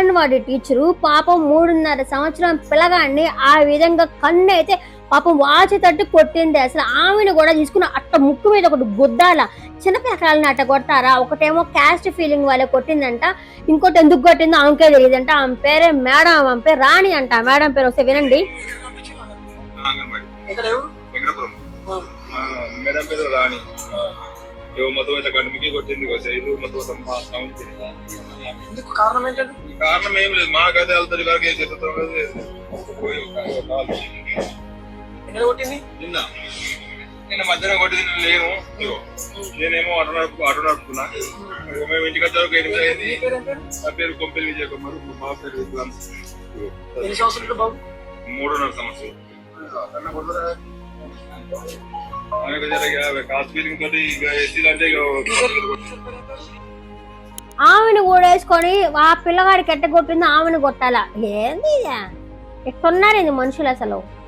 Anganwadi teacher పాపం 3.5 సంవత్సరం పిల్లగాడిని ఆ విధంగా కన్ను అయితే పాపం వాచి తట్టు కొట్టింది. అసలు ఆమెను కూడా తీసుకుని అట్ట ముక్కు మీద ఒకటి గుద్దాల. చిన్నపిల్లకాయలని అట్ట కొడతారా? ఒకటేమో క్యాస్ట్ ఫీలింగ్ వాళ్ళే కొట్టిందంట. ఇంకోటి ఎందుకు కొట్టిందో ఆమెకే తెలియదంట. ఆమె పేరే మేడం, ఆమె పేరు రాణి అంట. మేడం పేరు వస్తే వినండి. మేడం పేరు రాణి. కారణం ఏం లేదు, మాకైతే వెళ్తారు వరకు చెప్తాం. నిన్న నిన్న మధ్యాహ్నం కొట్టింది లేను. నేనేమో ఆటో నడుపుతున్నా. మేము ఇంటికి వచ్చాక 8 అయింది. నా పేరు కొంపెల్లి విజయ్ కుమార్. మా పేరు 3.5 సంవత్సరం. ఆమెను కూడా వేసుకొని ఆ పిల్లగాడికి ఎట్ట కొట్టిందో ఆమెను కొట్టాలా? ఏంది ఎట్టున్నారు మనుషులు అసలు?